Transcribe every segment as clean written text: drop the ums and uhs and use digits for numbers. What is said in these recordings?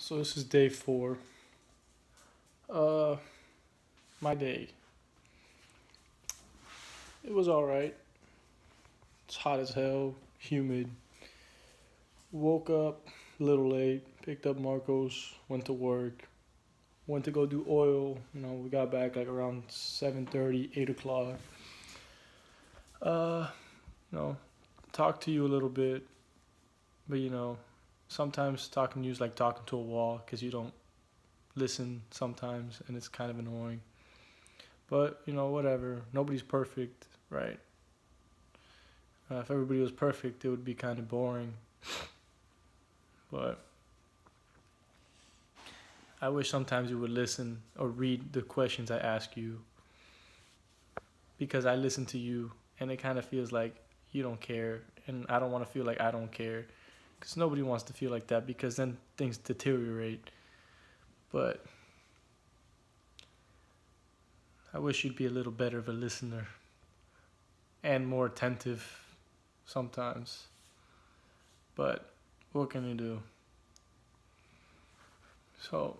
So this is day 4. Uh, my day. It was all right. It's hot as hell, humid. Woke up a little late. Picked up Marcos. Went to work. Went to go do oil. We got back like around 7:30, 8 o'clock. Uh, you know, talked to you a little bit, but sometimes talking to you is like talking to a wall because you don't listen sometimes, and it's kind of annoying. But whatever. Nobody's perfect, right? If everybody was perfect, it would be kind of boring. But I wish sometimes you would listen or read the questions I ask you because I listen to you and it kind of feels like you don't care. And I don't want to feel like I don't care because nobody wants to feel like that because then things deteriorate. But I wish you'd be a little better of a listener and more attentive sometimes. But what can you do? So,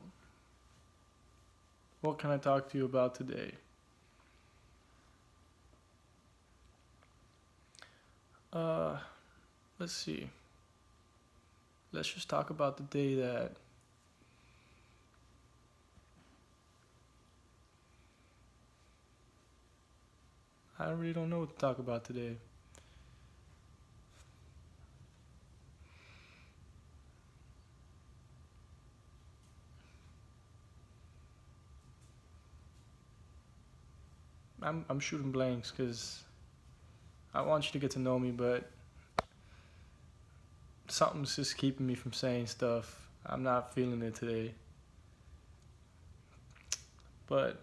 what can I talk to you about today? Uh, let's see. Let's just talk about the day that I really don't know what to talk about today. I'm shooting blanks because I want you to get to know me, but something's just keeping me from saying stuff. I'm not feeling it today. But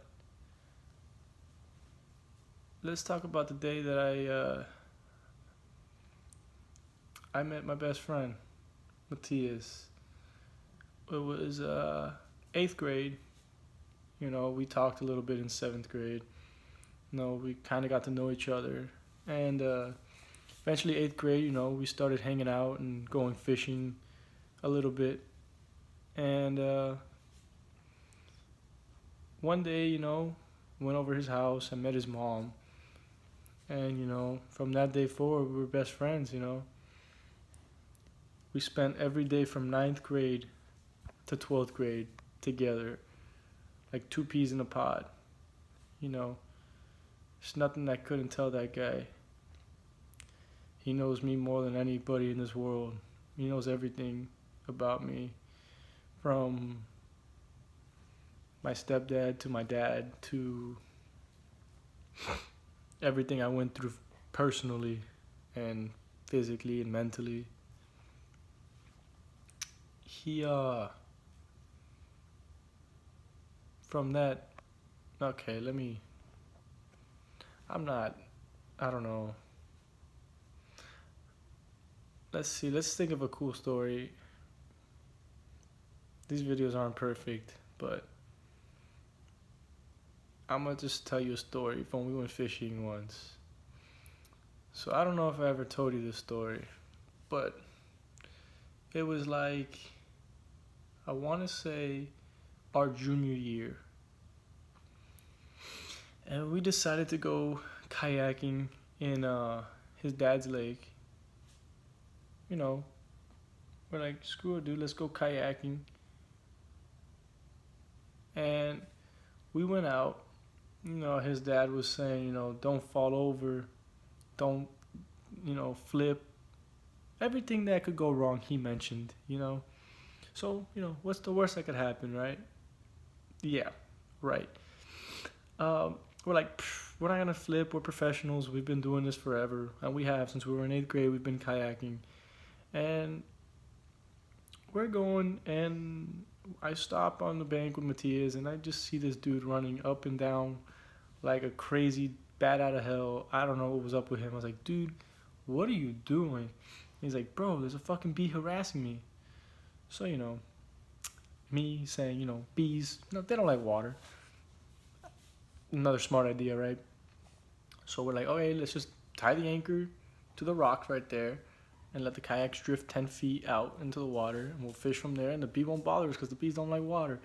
let's talk about the day that I met my best friend, Matthias. It was eighth grade. We talked a little bit in seventh grade. We kind of got to know each other, and eventually eighth grade, we started hanging out and going fishing a little bit. And one day, went over his house. I met his mom, and from that day forward, we were best friends. We spent every day from ninth grade to 12th grade together, like two peas in a pod. You know, there's nothing I couldn't tell that guy. He knows me more than anybody in this world. He knows everything about me, from my stepdad to my dad to everything I went through personally and physically and mentally. He from that, okay, I'm not I don't know. Let's see. Let's think of a cool story. These videos aren't perfect, but I'm gonna just tell you a story from we went fishing once. So I don't know if I ever told you this story, but it was like, I want to say, our junior year, and we decided to go kayaking in his dad's lake. You know, we're like, screw it, dude, let's go kayaking. And we went out. His dad was saying, don't fall over, don't, flip. Everything that could go wrong, he mentioned. So, what's the worst that could happen, right? Yeah, right. We're like, we're not gonna flip. We're professionals. We've been doing this forever, and we have since we were in eighth grade. We've been kayaking, and we're going. And I stop on the bank with Matthias, and I just see this dude running up and down like a crazy bat out of hell. I don't know what was up with him. I was like, dude, what are you doing? He's like, bro, there's a fucking bee harassing me. So me saying, bees, no, they don't like water. Another smart idea, right? So we're like, okay, let's just tie the anchor to the rocks right there, and let the kayaks drift 10 feet out into the water, and we'll fish from there, and the bee won't bother us because the bees don't like water.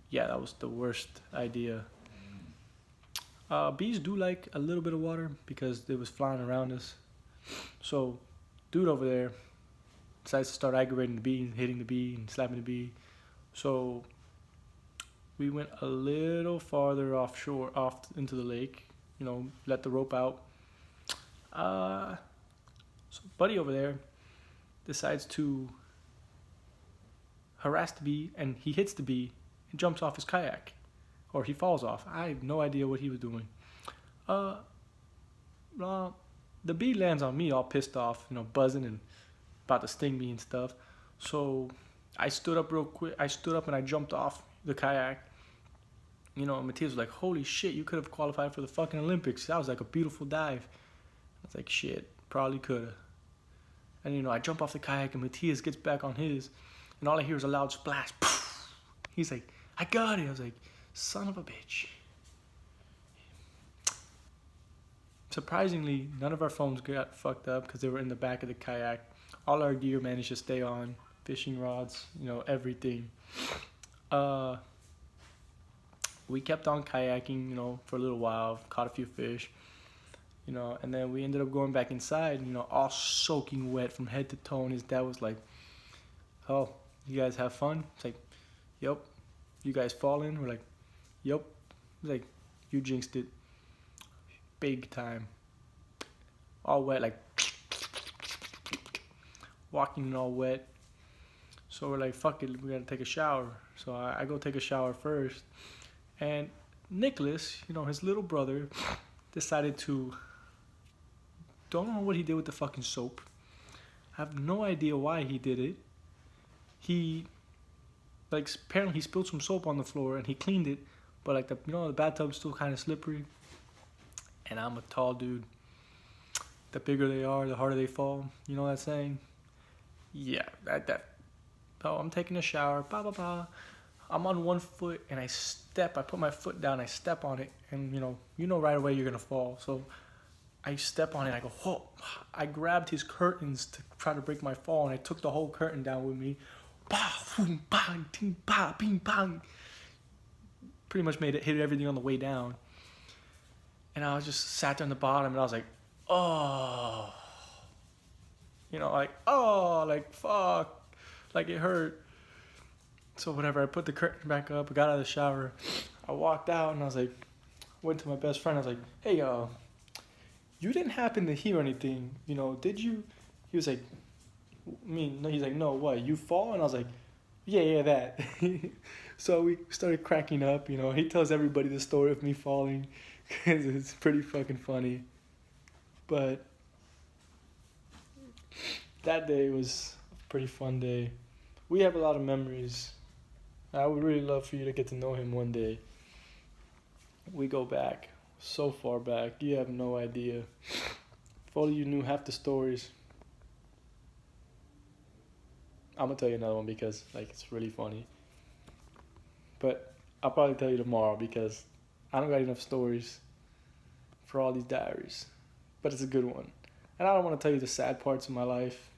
Yeah, that was the worst idea. Bees do like a little bit of water because it was flying around us. So, dude over there decides to start aggravating the bee and hitting the bee and slapping the bee. So, we went a little farther offshore, off into the lake, let the rope out. So buddy over there decides to harass the bee, and he hits the bee and jumps off his kayak, or he falls off. I have no idea what he was doing. The bee lands on me all pissed off, buzzing and about to sting me and stuff. So I stood up real quick. I stood up and I jumped off the kayak. And Matthias was like, holy shit, you could have qualified for the fucking Olympics. That was like a beautiful dive. I was like, shit, probably could have. And, I jump off the kayak and Matthias gets back on his. And all I hear is a loud splash. He's like, I got it. I was like, son of a bitch. Surprisingly, none of our phones got fucked up because they were in the back of the kayak. All our gear managed to stay on. Fishing rods, everything. We kept on kayaking, for a little while. Caught a few fish. And then we ended up going back inside, all soaking wet from head to toe. And his dad was like, oh, you guys have fun? It's like, yep. You guys fall in? We're like, yep. He's like, you jinxed it. Big time. All wet, like, walking all wet. So we're like, fuck it, we gotta take a shower. So I go take a shower first. And Nicholas, his little brother, decided to, don't know what he did with the fucking soap. I have no idea why he did it. He, apparently he spilled some soap on the floor and he cleaned it, but the bathtub's still kind of slippery. And I'm a tall dude. The bigger they are, the harder they fall. You know that saying? Yeah, that. So I'm taking a shower, I'm on one foot and I put my foot down, I step on it, and right away you're gonna fall. So I step on it, I go, oh, I grabbed his curtains to try to break my fall, and I took the whole curtain down with me. Boom, bang, ting, ba, bing, bang. Pretty much hit everything on the way down. And I was just sat there on the bottom, and I was like, oh. Fuck. Like it hurt. So whatever, I put the curtain back up, I got out of the shower, I walked out, and I was like, went to my best friend, I was like, hey, you didn't happen to hear anything, did you? He was like, he's like, no, what, you fall? And I was like, yeah, that. So we started cracking up, he tells everybody the story of me falling, because it's pretty fucking funny. But that day was a pretty fun day. We have a lot of memories. I would really love for you to get to know him one day. We go back so far back, you have no idea. If only you knew half the stories. I'm gonna tell you another one because it's really funny. But I'll probably tell you tomorrow because I don't got enough stories for all these diaries. But it's a good one. And I don't want to tell you the sad parts of my life.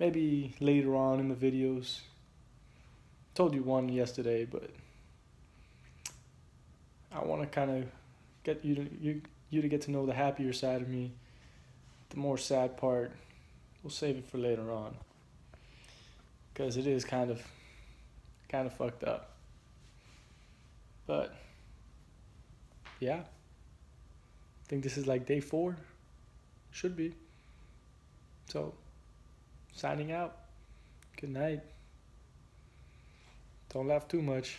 Maybe later on in the videos. Told you one yesterday, but I want to kind of get you to get to know the happier side of me. The more sad part, we'll save it for later on, because it is kind of fucked up. But yeah, I think this is day 4. Should be. So, signing out. Good night. Don't laugh too much.